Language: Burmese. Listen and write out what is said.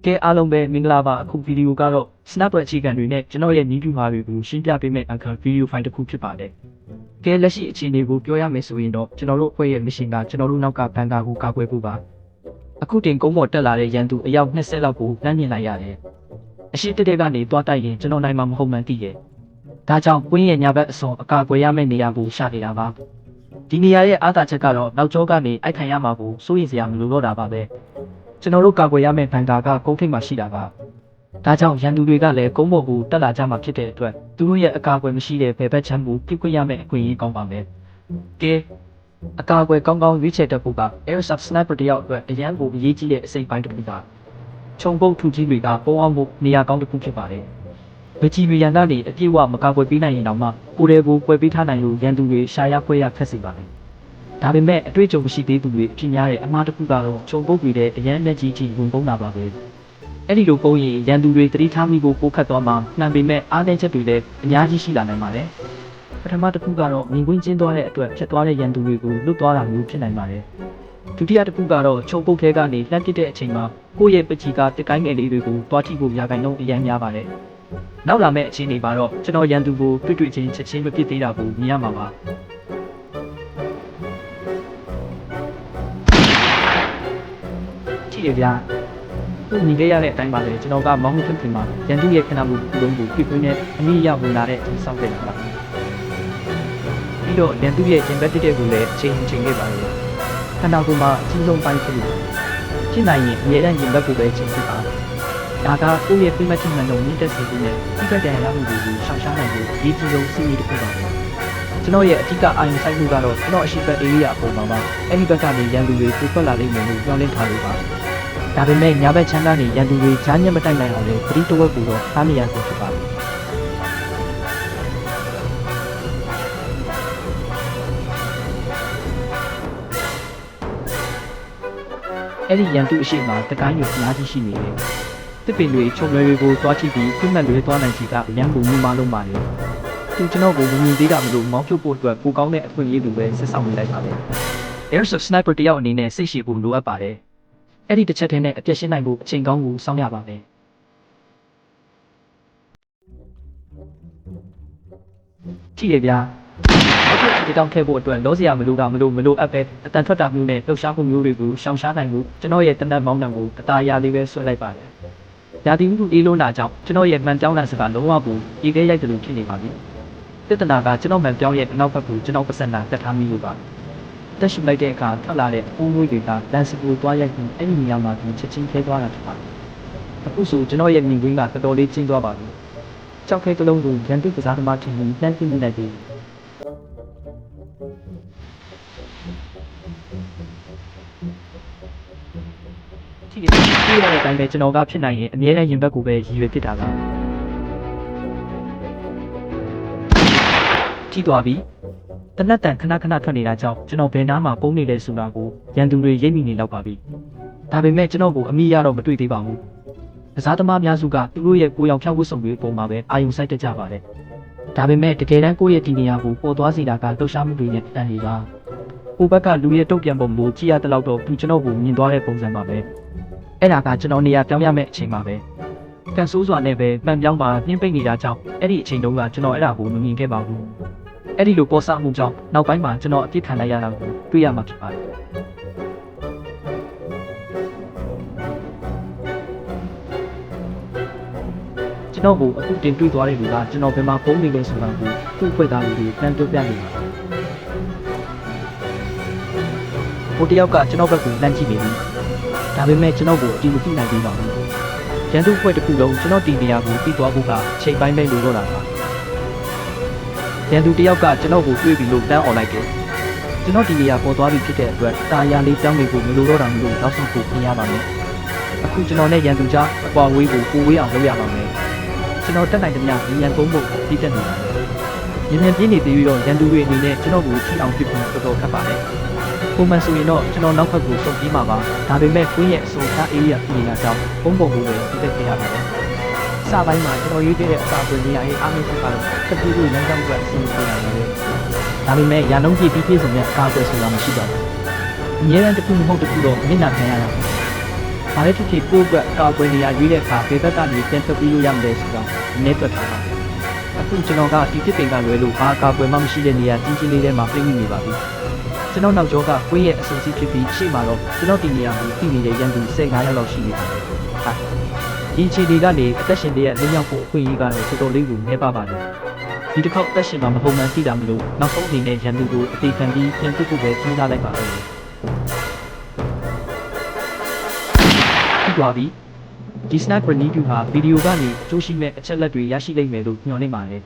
ကဲအားလုံးပဲမင်္ဂလာပါအခုဗီဒီယိုကတော့ Snapchat အခြေခံတွေနဲ့ကျွန်တော်ရဲ့နည်းဗျူဟာတွေကိုရှင်းပြပေးမယ့်အခါဗီဒီယိုဖိုင်တစ်ခုဖြစ်ပါတယ်။ကဲလက်ရှိအခြေအနေကိုပြောရမယ်ဆိုရင်တော့ကျွန်တော်တို့အဖွဲ့ရဲ့ mission ကကျွန်တော်တို့နောက်ကဘန်ကာကိုကာကွယ်ဖို့ပါ။အခုတင်ကုန်းပေါ်တက်လာတဲ့ရန်သူအယောက်20လောက်ကိုလမ်းမြင်လိုက်ရတယ်။အရှိတက်တဲ့ကနေတွားတိုက်ရင်ကျွန်တော်နိုင်မှာမဟုတ်မှန်းသိရဲ့။ဒါကြောင့်ကွင်းရဲ့ညာဘက်အစွန်အကာအကွယ်ရမယ့်နေရာကိုရှာနေတာပါ။ဒီနေရာရဲ့အားသာချက်ကတော့နောက်ကျောကနေအိုက်ခံရမှာကိုစိုးရိမ်စရာမလိုတော့တာပါပဲ။ကျွန်တော်တို့ကာကွယ်ရမယ့်ဘန်ကာကကုန်းထိပ်မှာရှိတာပါ။ဒါကြောင့်ရန်သူတွေကလည်းကုန်းပေါ်ကိုတက်လာကြမှာဖြစ်တဲ့အတွက်သူတို့ရဲ့အကာအကွယ်မရှိတဲ့ဘယ်ဘက်ချမ်းကိုပြစ်ခွင့်ရမယ့်အခွင့်အရေးကောင်းပါမယ်။ကဲအကာအကွယ်ကောင်းကောင်းရွေးချယ်တတ်ဖို့က Airsoft Sniper တယောက်အတွက်အရန်ကိုအရေးကြီးတဲ့အစိတ်ပိုင်းတစ်ခုပါ။ခြုံပုတ်ထူကြီးတွေကပုံအောင်ဖို့နေရာကောင်းတစ်ခုဖြစ်ပါတယ်။ဗချီရီရန်ကနေအပြည့်အဝမကာကွယ်ပေးနိုင်ရင်တော့မှကိုယ်တွေကိုကွယ်ပေးထားနိုင်လို့ရန်သူတွေရှာရခွဲရဖက်စေပါမယ်။ဒါပေမဲ့အတွေ့အကြုံမရှိသေးသူတွေအဖြစ်များတဲ့အမှားတစ်ခုကတော့ခြုံပုတ်တွေတဲ့အရန်လက်ကြီးကြီးဝင်ပုံးတာပါပဲ။အဲ့ဒီလိုပုံရင်ရန်သူတွေတတိထားမိကိုပိုခတ်သွားမှာနှံပေမဲ့အားနည်းချက်တွေလည်းအများကြီးရှိလာနိုင်ပါတယ်။ပထမတစ်ခုကတော့မြင်ကွင်းကျင်းသွားတဲ့အတွက်ဖြတ်သွားတဲ့ရန်သူတွေကိုလွတ်သွားတာမျိုးဖြစ်နိုင်ပါတယ်။ဒုတိယတစ်ခုကတော့ခြုံပုတ်ထဲကနေလှမ်းပစ်တဲ့အချိန်မှာကိုယ့်ရဲ့ပချီကတကိုင်းငယ်လေးတွေကိုတွားထိဖို့ရာခိုင်နှုန်းအများများပါတယ်။နောက်လာမယ့်အခြေအနေမှာတော့ကျွန်တော်ရန်သူကိုတွေ့ချင်းချက်ချင်းမပစ်သေးတာကိုမြင်ရမှာပါ။ကြည့်ရဗျာ။သူညီလေးရတဲ့အတိုင်းပါလေကျွန်တော်ကမောင်းထွန်းထွန်းမှာရန်သူရဲ့ခဏမှုလုံးကိုပြပြနဲ့အမိရဝင်လာတဲ့အချိန်ဆောင်ခဲ့တာပါ။ပြီးတော့ရန်သူရဲ့ဂျင်ဘက်တစ်တဲ့ကိုလည်းချိန်ခဲ့ပါလေ။ခဏကမှအကြီးဆုံးပိုင်းဖြစ်လို့ဖြစ်နိုင်ရင်အများနဲ့ရင်ဘက်ကိုပဲချိန်ဖြစ်ပါဒါကကိုယ့်ရဲ့ပြမတိမှန်လုံးမြင့်တက်စေဖို့နဲ့ဒီဘက်တန်ရမှုတွေကိုရှောင်ရှားနိုင်ဖို့ဒီကြီးဆုံးစီးရီးတစ်ခုပါပဲကျွန်တော်ရဲ့အဓိကအာရုံစိုက်မှုကတော့ကျွန်တော်အရှိတ် area အပေါ်မှာပါအဲ့ဒီဘက်ကနေရန်သူတွေပို့ထွက်လာလိမ့်မယ်လို့ပြောလင်းထားလို့ပါဒါပေမဲ့ညာဘက်ချမ်းကနေရန်သူတွေဈာညက်မတိုက်နိုင်အောင်လေပရိတဝက်ကိုတော့အားမရဘူးဖြစ်ပါတယ်အဲ့ဒီရန်သူအရှိမတကိုင်းကိုအများကြီးရှိနေတယ်တစ်ပင်တွေချုံလွယ်တွေကိုသွားကြည့်ပြီးပြတ်မှတ်လွဲသွားနိုင်ချေကအရန်ကိုမြင်မလုံးပါလေသူကျွန်တော်ကိုမြင်သေးတာမလို့မောင်းဖြုတ်ဖို့အတွက်ပိုကောင်းတဲ့အခွင့်အရေးတွေပဲဆက်ဆောင်နေလိုက်ပါပဲ Airsoft Sniper တယောက်အနေနဲ့စိတ်ရှည်ဖို့လိုအပ်ပါတယ်အဲ့ဒီတစ်ချက်တည်းနဲ့အပြည့်ရှင်းနိုင်ဖို့အချိန်ကောင်းကိုစောင့်ရပါမယ်ကြည့်ရဗျာအခုဒီတောင်ခဲ့ဖို့အတွက်လောစရာမလိုအပ်ပဲအတန်ထွက်တာမျိုးနဲ့လှုပ်ရှားမှုမျိုးတွေကိုရှောင်ရှားနိုင်ဖို့ကျွန်တော်ရဲ့တနတ်မောင်းနှံကိုတသားရလေးပဲဆွဲလိုက်ပါတယ်။ရာသီဥတုအေးလုံးတာကြောင့်ကျွန်တော်ရဲ့မှန်ပြောင်းတဲ့စကားလုံးဝကိုအေးခဲရိုက်တယ်လို့ဖြစ်နေပါပြီ။တစ်တနာကကျွန်တော်မှန်ပြောင်းရဲ့အနောက်ဘက်ကိုကျွန်တော်ပတ်စံနာတက်ထားမိလို့ပါ။တက်ရှိလိုက်တဲ့အခါထွက်လာတဲ့ပုံမွေးတွေကလန်စပူသွားရိုက်ပြီးအဲ့ဒီနေရာမှာဒီချက်ချင်းခဲသွားတာဖြစ်ပါတယ်။အခုဆိုကျွန်တော်ရဲ့မြင်ကွင်းကတော်တော်လေးကျဉ်းသွားပါပြီ။ကြောက်ခဲကလုံးကိုရန်သူကစားသမားထင်ပြီးနှမ်းပြနေတယ်ဒီရတဲ့အတိုင်းပဲကျွန်တော်ကဖြစ်နိုင်ရင်အမြဲတမ်းရင်ဘက်ကိုပဲရည်ရွယ်ဖြစ်တာပါကြည့်သွားပြီတနတ်တန်ခဏထွက်နေတာကြောင့်ကျွန်တော်ဘယ်နားမှာပုံနေလဲဆိုတာကိုရန်သူတွေရိပ်မိနေတော့ပါပြီဒါပေမဲ့ကျွန်တော်ကိုအမိရတော့မတွေ့သေးပါဘူးကစားသမားများစုကသူတို့ရဲ့ကိုယ်ရောင်ဖြောက်ဝတ်စုံတွေပုံမှာပဲအာယုံစိုက်တကြပါတယ်ဒါပေမဲ့တကယ်တမ်းကိုယ့်ရဲ့ဒီနေရာကိုပေါ်သွားစေတာကလှုပ်ရှားမှုတွေနဲ့တန်နေပါဟိုဘက်ကလူရဲ့တုတ်ပြန်ပုံကိုကြည့်ရတဲ့လောက်တော့သူကျွန်တော်ကိုမြင်သွားတဲ့ပုံစံပါပဲအဲ့ဒါကကျွန်တော်နေရာပြောင်းရမယ့်အချိန်ပါပဲကန်ဆိုးစွာနဲ့ပဲမှန်ပြောင်းပါနှင်းပိတ်နေတာကြောင့်အဲ့ဒီအချိန်တုန်းကကျွန်တော်အဲ့ဒါကိုမမြင်ခဲ့ပါဘူးအဲ့ဒီလိုပေါ်ဆမှုကြောင့်နောက်ပိုင်းမှာကျွန်တော်အပြစ်ခံလိုက်ရတာကိုတွေ့ရမှာဖြစ်ပါတယ်ကျွန်တော်ကိုအခုတင်တွေ့သွားတဲ့လူကကျွန်တော်ဘယ်မှာပုံနေလဲဆိုတာကိုသူ့ဖွဲ့သားလူတွေတန်းပြောပြနေပါတယ်ဟိုတယောက်ကကျွန်တော်ဘက်ကိုလမ်းကြည့်နေပြီဒါပေမဲ့ကျွန်တော်ကိုအတိမသိနိုင်သေးပါဘူး။ရန်သူဖွဲ့တစ်ခုလုံးကျွန်တော်တီနေရာကိုပြီးသွားဖို့ကချိန်ပိုင်းပဲလိုတော့တာပါ။ရန်သူတယောက်ကကျွန်တော်ကိုတွေ့ပြီးလို့တန်းអော်လိုက်တယ်။ကျွန်တော်တီနေရာပေါ်သွားပြီဖြစ်တဲ့အတွက်တာယာလေးတောင်းနေဖို့မလိုတော့တာမျိုးနောက်ဆုံးကိုပြင်ရပါမယ်။အခုကျွန်တော်နဲ့ရန်သူကြားအကွာဝေးကိုပိုဝေးအောင်လုပ်ရပါမယ်။ကျွန်တော်တက်နိုင်တဲ့ညရန်ကုန်ဖို့ပြီးတက်နေပါတယ်။ရန်ပြင်းနေပြီးတော့ရန်သူတွေအနေနဲ့ကျွန်တော်ကိုထိအောင်ပြစ်ဖို့တော်တော်ခက်ပါတယ်။ပုံမှန်ဆိုရင်တော့ကျွန်တော်နောက်ဘက်ကိုစုပ်ပြီးမှာပါဒါပေမဲ့ကွင်းရဲ့အစိုးရ area ပြည်နေတာကြောင့်ပုံပုံကိုပဲပြည့်ခဲ့ရပါတယ်စပိုင်းမှာကျွန်တော်ရွေးခဲ့တဲ့အစာပွင့်နေရာရဲ့အားနည်းချက်ကတော့တပူလို့လမ်းကြောင်းကအဆင်ပြေလာတယ်ဒါပေမဲ့ရာနှုန်းပြည့်ပြည့်စုံတဲ့အကာအကွယ်ဆိုတာမရှိပါဘူးအများအားတစ်ခုမဟုတ်တစ်ခုတော့မျက်နှာခံရတာ ဘာလဲဖြစ်ဖြစ်ကိုယ့်အတွက်ကာကွယ်နေရရွေးတဲ့အခါဘယ်ဘက်ကနေပြန်ထွက်ပြီးလို့ရမလဲဆိုတော့နည်းတွက်ထားပါတယ်အခုကျွန်တော်ကဒီတစ်ပင်ကလွယ်လို့ဘာကာကွယ်မှမရှိတဲ့နေရာကြီးကြီးလေးထဲမှာပြည့်နေပါပြီကျွန်တော်နောက်ကျောကကိုယ့်ရဲ့အစီအစဉ်ဖြစ်ပြီးရှေ့မှာတော့ကျွန်တော်ဒီနေရာကိုတည်နေတဲ့ရန်သူ15ရက်လောက်ရှိနေပါတယ်ဟာဒီခြေတွေကနေအသက်ရှင်တဲ့လင်းရောက်ဖို့အခွင့်အရေးကတော့တော်တော်လေးကိုနည်းပါပါတယ်ဒီတစ်ခေါက်သက်ရှင်မှာမပုံမှန်သိတာမလို့နောက်ဆုံးအနေနဲ့ရန်သူကိုအသေးခံပြီးပြန်ပြစ်ဖို့ပဲစဉ်းစားလိုက်ပါတော့တယ်ပြီးသွားပြီဒီ Snap Review ဟာဗီဒီယိုကနေကြိုးရှိမဲ့အချက်လက်တွေရရှိလိမ့်မယ်လို့ညွှန်နေပါတယ်